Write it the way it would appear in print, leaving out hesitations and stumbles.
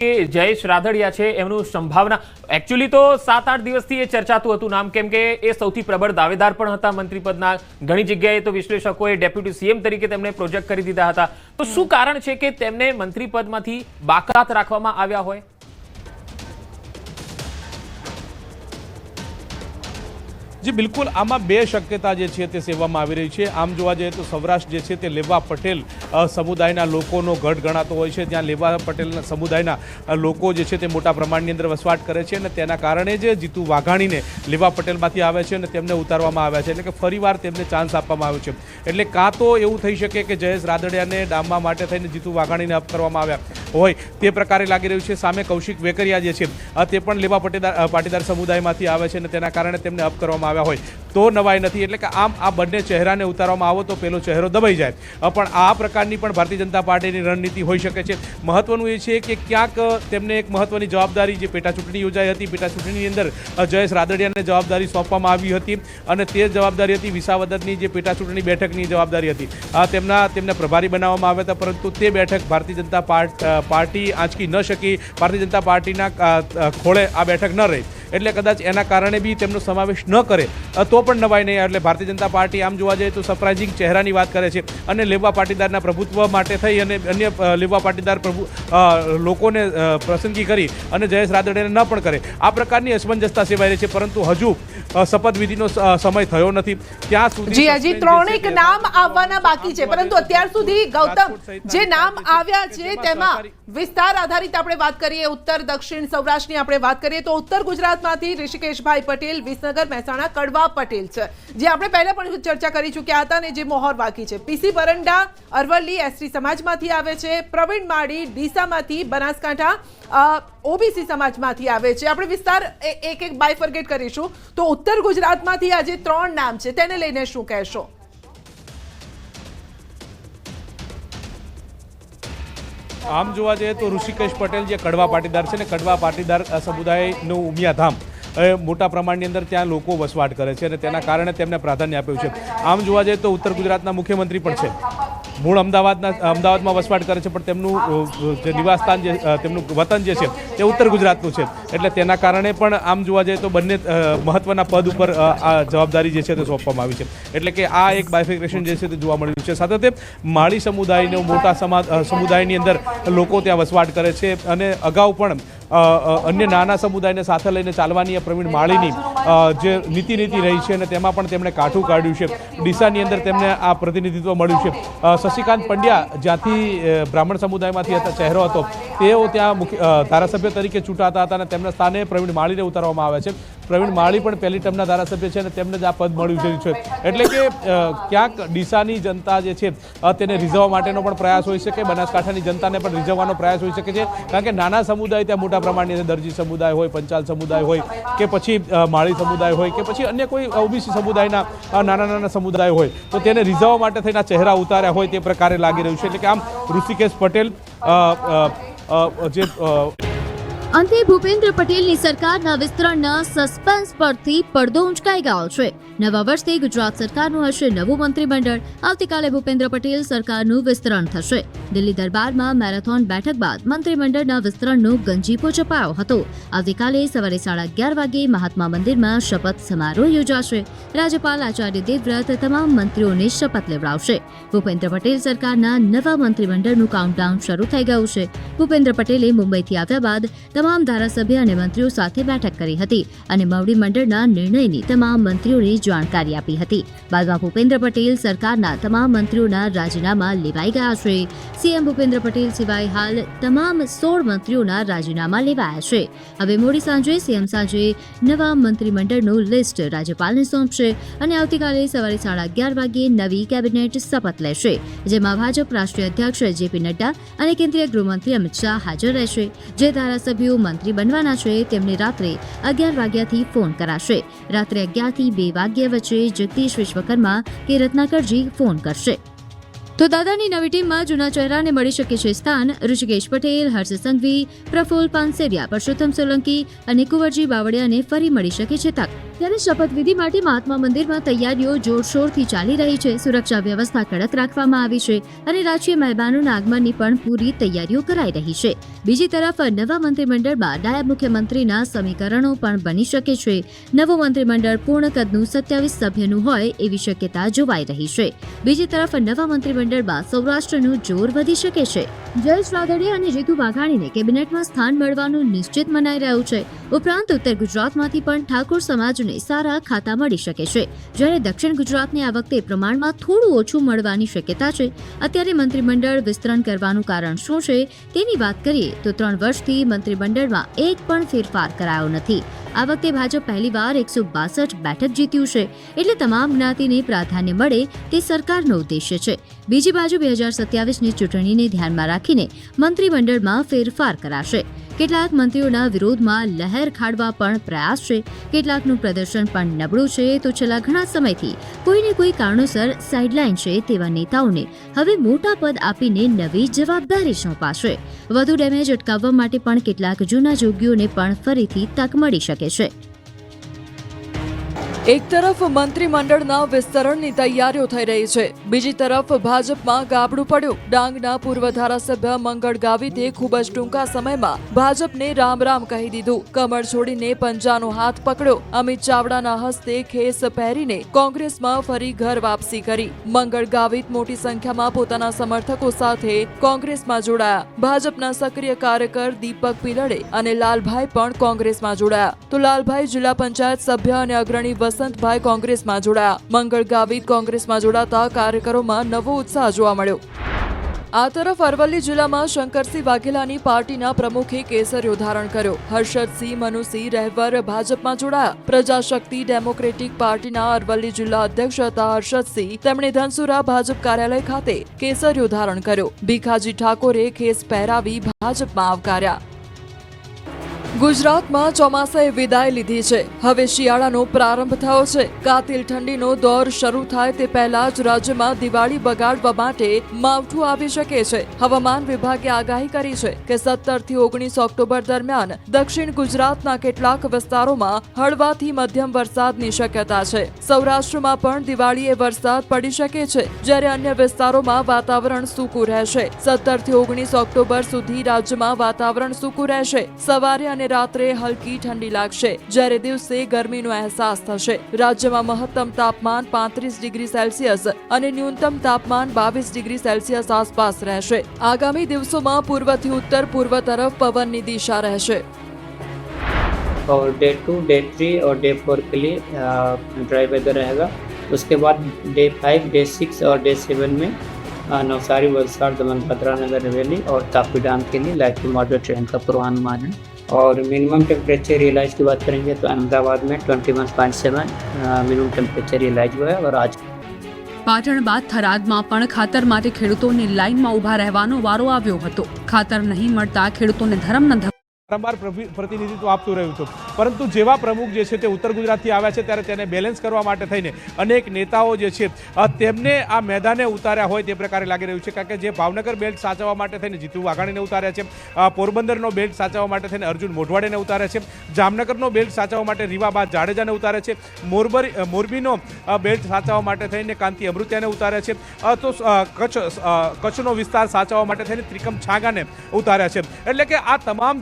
કે જયેશ રાદડિયા છે એમનું સંભાવના એકચ્યુઅલી તો 7-8 દિવસથી એ ચર્ચાતું હતું નામ, કેમ કે એ સૌથી પ્રબળ દાવેદાર પણ હતા મંત્રીપદના. ઘણી જગ્યાએ તો વિશ્લેષકોએ ડેપ્યુટી સીએમ તરીકે તેમને પ્રોજેક્ટ કરી દીધા હતા. તો શું કારણ છે કે તેમને મંત્રીપદમાંથી બાકાત રાખવામાં આવ્યા હોય? જી બિલકુલ, આમાં બે શક્યતા જે છે તે સેવવામાં આવી રહી છે. આમ જોવા જઈએ તો સૌરાષ્ટ્ર જે છે તે લેવા પટેલ સમુદાયના લોકોનો ગઢ ગણાતો હોય છે. જ્યાં લેવા પટેલ સમુદાયના લોકો જે છે તે મોટા પ્રમાણની અંદર વસવાટ કરે છે અને તેના કારણે જ જીતુ વાઘાણીને લેવા પટેલમાંથી આવે છે અને તેમને ઉતારવામાં આવ્યા છે. એટલે કે ફરીવાર તેમને ચાન્સ આપવામાં આવ્યો છે. એટલે કાં તો એવું થઈ શકે કે જયેશ રાદડિયાને ડામવા માટે થઈને જીતુ વાઘાણીને અપ કરવામાં આવ્યા હોય તે પ્રકારે લાગી રહ્યું છે. સામે કૌશિક વેકરિયા જે છે તે પણ લેવા પાટીદાર સમુદાયમાંથી આવે છે અને તેના કારણે તેમને અપ કરવામાં આવ્યા હોય તો નવાઈ નથી. એટલે કે આમ આ બંને ચહેરાને ઉતારવામાં આવો તો પેલો ચહેરો દબાઈ જાય. પણ આ પ્રકારની પણ ભારતીય જનતા પાર્ટીની રણનીતિ હોઈ શકે છે. મહત્વનું એ છે કે ક્યાંક તેમને એક મહત્વની જવાબદારી, જે પેટા ચૂંટણી યોજાઈ હતી, પેટા ચૂંટણીની અંદર જયેશ રાદડિયાને જવાબદારી સોંપવામાં આવી હતી અને તે જવાબદારી હતી વિસાવદરની જે પેટા ચૂંટણી બેઠકની જવાબદારી હતી. તેમને પ્રભારી બનાવવામાં આવ્યા હતા, પરંતુ તે બેઠક ભારતીય જનતા પાર્ટી આંચકી ન શકી. ભારતીય જનતા પાર્ટીના ખોળે આ બેઠક ન રહી. એટલે કદાચ એના કારણે બી તેમનો સમાવેશ ન કરે તો પણ નવાઈ નહીં. એટલે ભારતીય જનતા પાર્ટી આમ જોવા જઈએ તો સરપ્રાઇઝિંગ ચહેરાની વાત કરે છે અને લેવા પાટીદારના પ્રભુત્વ માટે થઈ અને અન્ય લેવા પાટીદાર લોકોને પસંદગી કરી અને જયેશ રાદડિયાને ન પણ કરે. આ પ્રકારની અસમંજસતા સેવાઈ રહી છે. પરંતુ હજુ શપથવિધિનો સમય થયો નથી. ત્યાં સુધી હજી ત્રણેક નામ આવવાના બાકી છે, પરંતુ અત્યાર સુધી ગૌતમ જે નામ આવ્યા છે તેમાં વિસ્તાર આધારિત આપણે વાત કરીએ, ઉત્તર દક્ષિણ સૌરાષ્ટ્રની આપણે વાત કરીએ તો ઉત્તર ગુજરાતમાંથી ઋષિકેશભાઈ પટેલ, વિસનગર મહેસાણા કડવા પટેલ છે, જે આપણે પહેલા પણ ચર્ચા કરી ચૂક્યા હતા અને જે મોહર બાકી છે. પીસી પરંડા અરવલ્લી એસટી સમાજમાંથી આવે છે, પ્રવીણ માળી ડીસામાંથી, બનાસકાંઠા ઓબીસી સમાજમાંથી આવે છે. આપણે વિસ્તાર એક એક બાયફર્ગેટ કરીશું. તો ઉત્તર ગુજરાતમાંથી આજે 3 નામ છે, તેને લઈને શું કહેશો? આમ જોવા જઈએ તો ઋષિકેશ પટેલ જે કડવા પાટીદાર છે ને, કડવા પાટીદાર સમુદાયનું ઉમિયાધામ મોટા પ્રમાણની અંદર ત્યાં લોકો વસવાટ કરે છે અને તેના કારણે તેમને પ્રાધાન્ય આપ્યું છે. આમ જોવા જઈએ તો ઉત્તર ગુજરાતના મુખ્યમંત્રી પણ છે. મૂળ અમદાવાદમાં વસવાટ કરે છે, પણ તેમનું જે નિવાસસ્થાન, જે તેમનું વતન જે છે તે ઉત્તર ગુજરાતનું છે. એટલે તેના કારણે પણ આમ જોવા જઈએ તો બંને મહત્વના પદ ઉપર આ જવાબદારી જે છે તે સોંપવામાં આવી છે. એટલે કે આ એક બાયફિકેશન જે છે તે જોવા મળ્યું છે. સાથે તે માળી સમુદાયનો મોટા સમુદાયની અંદર લોકો ત્યાં વસવાટ કરે છે અને અગાઉ પણ અન્ય નાના સમુદાયને સાથે લઈને ચાલવાની પ્રવીણ માળીની જે નીતિ રહી છે અને તેમાં પણ તેમણે કાઠું કાઢ્યું છે. ડીસાની અંદર તેમને આ પ્રતિનિધિત્વ મળ્યું છે. શશિકાંત પંડ્યા જ્યાંથી બ્રાહ્મણ સમુદાયમાંથી ચહેરો હતો, તેઓ ત્યાં ધારાસભ્ય તરીકે ચૂંટાતા હતા અને તેમના સ્થાને પ્રવીણ માળીને ઉતારવામાં આવે છે. પ્રવીણ માળી પણ પહેલી ટર્મના ધારાસભ્ય છે અને તેમને જ આ પદ મળ્યું છે. એટલે કે ક્યાંક ડીસાની જનતા જે છે તેને રીઝવવા માટેનો પણ પ્રયાસ હોઈ શકે, બનાસકાંઠાની જનતાને પણ રીઝવવાનો પ્રયાસ હોઈ શકે છે. કારણ કે નાના સમુદાય ત્યાં મોટા પ્રમાણની અંદર દરજી સમુદાય હોય, પંચાલ સમુદાય હોય કે પછી માળી સમુદાય હોય કે પછી અન્ય કોઈ ઓબીસી સમુદાયના નાના સમુદાય હોય, તો તેને રીઝવવા માટે થઈને ચહેરા ઉતાર્યા હોય તે પ્રકારે લાગી રહ્યું છે. એટલે કે આમ ઋષિકેશ પટેલ જે અંતે ભૂપેન્દ્ર પટેલની સરકારના વિસ્તરણના સસ્પેન્સ પરથી પડદો ઉંચકાઈ ગયો છે. નવા વર્ષથી ગુજરાત સરકારનું હશે નવું મંત્રીમંડળ. આવતીકાલે ભૂપેન્દ્ર પટેલ સરકારનું વિસ્તરણ થશે. દિલ્હી દરબારમાં મેરેથોન બેઠક બાદ મંત્રીમંડળના વિસ્તરણનો ગંજીફો છપાયો હતો. આવતીકાલે સવારે 11:30 વાગે મહાત્મા મંદિરમાં શપથ સમારોહ યોજાશે. રાજ્યપાલ આચાર્ય દેવવ્રત તમામ મંત્રીઓને શપથ લેવડાવશે. ભૂપેન્દ્ર પટેલ સરકારના નવા મંત્રીમંડળનું કાઉન્ટડાઉન શરૂ થઈ ગયું છે. ભૂપેન્દ્ર પટેલે મુંબઈથી આવ્યા બાદ તમામ ધારાસભ્ય અને મંત્રીઓ સાથે બેઠક કરી હતી અને મવડી મંડળના નિર્ણયની તમામ મંત્રીઓને જાણકારી આપી હતી. બાદમાં ભૂપેન્દ્ર પટેલ સરકારના તમામ મંત્રીઓના રાજીનામા લેવાઈ ગયા છે. સીએમ ભૂપેન્દ્ર પટેલ સિવાય હાલ તમામ 16 મંત્રીઓના રાજીનામા લેવાયા છે. હવે મોડી સાંજે સીએમ નવા મંત્રીમંડળનું લિસ્ટ રાજ્યપાલને સોંપશે અને આવતીકાલે સવારે 11:30 વાગે નવી કેબિનેટ શપથ લેશે, જેમાં ભાજપ રાષ્ટ્રીય અધ્યક્ષ જેપી નડ્ડા અને કેન્દ્રીય ગૃહમંત્રી અમિત શાહ હાજર રહેશે. જે ધારાસભ્યો મંત્રી બનવાના છે તેમને રાત્રે 11 વાગ્યાથી ફોન કરાશે. રાત્રે 11 થી 2 વાગ્યા વચ્ચે જગદીશ વિશ્વકર્મા કે રત્નાકરજી ફોન કરશે. તો દાદાની નવી ટીમમાં જૂના ચહેરાને મળી શકે છે સ્થાન. ઋષિકેશ પટેલ, હર્ષ સંઘવી, પ્રફુલ્લ પાનસેરિયા, પરસોત્તમ સોલંકી અને કુંવરજી બાવળિયાને ફરી મળી શકે છે તક. ત્યારે શપથવિધિ માટે મહાત્મા મંદિરમાં તૈયારીઓ જોરશોરથી ચાલી રહી છે. સુરક્ષા વ્યવસ્થા કડક રાખવામાં આવી છે અને રાજકીય મહેમાનોના આગમનની પણ પૂરી તૈયારીઓ કરાઈ રહી છે. બીજી તરફ નવા મંત્રીમંડળમાં નાયબ મુખ્યમંત્રીના સમીકરણો પણ બની શકે છે. નવું મંત્રીમંડળ પૂર્ણ કદનું 27 સભ્યનું હોય એવી શક્યતા જોવાઈ રહી છે. બીજી તરફ નવા મંત્રીમંડળમાં સૌરાષ્ટ્રનું જોર વધી શકે છે. જયેશ રાદડિયા અને જીતુ વાઘાણીને કેબિનેટમાં સ્થાન મળવાનું નિશ્ચિત મનાઈ રહ્યું છે. ઉપરાંત ઉત્તર ગુજરાતમાંથી પણ ઠાકોર સમાજને સારા ખાતા મળી શકે છે, જ્યારે દક્ષિણ ગુજરાતને આ વખતે પ્રમાણમાં થોડું ઓછું મળવાની શક્યતા છે. અત્યારે મંત્રીમંડળ વિસ્તરણ કરવાનું કારણ શું છે તેની વાત કરીએ તો 3 વર્ષથી મંત્રીમંડળમાં એક પણ ફેરફાર કરાયો નથી. આ વખતે ભાજપ પહેલીવાર 162 બેઠક જીત્યું છે, એટલે તમામ જ્ઞાતિને પ્રાધાન્ય મળે તે સરકારનો ઉદ્દેશ્ય છે. બીજી બાજુ 2027ની ચૂંટણીને ધ્યાનમાં રાખીને મંત્રીમંડળમાં ફેરફાર કરાશે. કેટલાક મંત્રીઓના વિરોધમાં લહેર ખાડવા પણ પ્રયાસ છે. કેટલાકનું પ્રદર્શન પણ નબળું છે, તો છેલ્લા ઘણા સમયથી કોઈને કોઈ કારણોસર સાઇડલાઇન છે તેવા નેતાઓને હવે મોટા પદ આપીને નવી જવાબદારી સોંપાશે. વધુ ડેમેજ અટકાવવા માટે પણ કેટલાક જૂના જોગીઓને પણ ફરીથી તક મળી શકે છે. એક તરફ મંત્રીમંડળના વિસ્તરણની તૈયારીઓ થઈ રહી છે, બીજી તરફ ભાજપમાં ગાબડું પડ્યું. ડાંગના પૂર્વ ધારાસભ્ય મંગળ ગાવિતે ખૂબ જ ટૂંકા સમયમાં ભાજપને રામ રામ કહી દીધું. કમર છોડીને પંજાનો હાથ પકડ્યો. અમિત ચાવડાના હસ્તે ખેસ પહેરીને કોંગ્રેસમાં ફરી ઘર વાપસી કરી. મંગળ ગાવિત મોટી સંખ્યામાં પોતાના સમર્થકો સાથે કોંગ્રેસમાં જોડાયા. ભાજપના સક્રિય કાર્યકર દીપક પિલડે અને લાલભાઈ પણ કોંગ્રેસમાં જોડાયા. તો લાલભાઈ જિલ્લા પંચાયત સભ્ય અને અગ્રણી વસંતભાઈ કોંગ્રેસમાં જોડાયા. મંગળ ગાવિત કોંગ્રેસમાં જોડાતા કાર્યકરોમાં નવો ઉત્સાહ જોવા મળ્યો. આ તરફ અરવલ્લી જિલ્લામાં શંકરસિંહ વાઘેલાની પાર્ટીના પ્રમુખે કેસરીયો ધારણ કર્યો. હર્ષદસિંહ મનુસિંહ રહેવર ભાજપમાં જોડાયા. પ્રજાશક્તિ ડેમોક્રેટિક પાર્ટીના અરવલ્લી જિલ્લા અધ્યક્ષ હતા હર્ષદસિંહ. તેમણે ધનસુરા ભાજપ કાર્યાલય ખાતે કેસરીયો ધારણ કર્યો. ભીખાજી ઠાકોરે ખેસ પહેરાવી ભાજપમાં આવકાર્યા. ગુજરાતમાં ચોમાસાએ વિદાય લીધી છે. હવે શિયાળાનો પ્રારંભ થયો છે. કાતિલ ઠંડીનો દોર શરૂ થાય તે પહેલા જ રાજ્યમાં દિવાળી બગાડવા માટે માવઠું આવી શકે છે. હવામાન વિભાગે આગાહી કરી છે કે 17 થી 19 ઓક્ટોબર દરમિયાન દક્ષિણ ગુજરાતના કેટલાક વિસ્તારોમાં હળવાથી મધ્યમ વરસાદની શક્યતા છે. સૌરાષ્ટ્રમાં પણ દિવાળીએ વરસાદ પડી શકે છે, જ્યારે અન્ય વિસ્તારોમાં વાતાવરણ સૂકું રહેશે. 17 થી 19 ઓક્ટોબર સુધી રાજ્યમાં વાતાવરણ સૂકું રહેશે. સવારે અને રાત્રે હલકી ઠંડી લાગશે, જ્યારે દિવસે ગરમીનો અહેસાસ થશે. રાજ્યમાં મહત્તમ તાપમાન 35 ડિગ્રી સેલ્સિયસ અને ન્યૂનતમ તાપમાન 22 ડિગ્રી સેલ્સિયસ આસપાસ રહેશે. આગામી દિવસોમાં પૂર્વથી ઉત્તર પૂર્વ તરફ પવનની દિશા રહેશે. और डे 2, डे 3 और डे 4 के लिए ड्राई वेदर रहेगा. उसके बाद डे 5, डे 6 और डे 7 में नवसारी, वलसाड़, दमन, भद्रा, नगर हवेली और तापी डैम के लिए लाइट टू मॉडरेट रेन का पूर्वानुमान है. और मिनिमम टेम्परेचर रियलाइज की बात करेंगे तो अहमदाबाद में 21.7 मिनिमम टेम्परेचर रियलाइज हुआ है. और आज પાટણ બાદ થરાદમાં પણ ખાતર માટે ખેડૂતોને લાઇનમાં ઊભા રહેવાનો વારો આવ્યો હતો. ખાતર નહીં મળતા ખેડૂતોને ધરમના વારંવાર પ્રતિનિધિત્વ આપતું રહ્યું હતું, પરંતુ જેવા પ્રમુખ જે છે તે ઉત્તર ગુજરાતથી આવ્યા છે ત્યારે તેને બેલેન્સ કરવા માટે થઈને અનેક નેતાઓ જે છે તેમને આ મેદાને ઉતાર્યા હોય તે પ્રકારે લાગી રહ્યું છે. કારણ કે જે ભાવનગર બેલ્ટ સાચવવા માટે થઈને જીતુ વાઘાણીને ઉતાર્યા છે, પોરબંદરનો બેલ્ટ સાચવવા માટે થઈને અર્જુન મોઢવાડેને ઉતાર્યા છે, જામનગરનો બેલ્ટ સાચવવા માટે રીવાબા જાડેજાને ઉતાર્યા છે, મોરબીનો બેલ્ટ સાચવવા માટે થઈને કાંતિ અમૃત્યાને ઉતાર્યા છે, તો કચ્છનો વિસ્તાર સાચવવા માટે થઈને ત્રિકમ છાગાને ઉતાર્યા છે. એટલે કે આ તમામ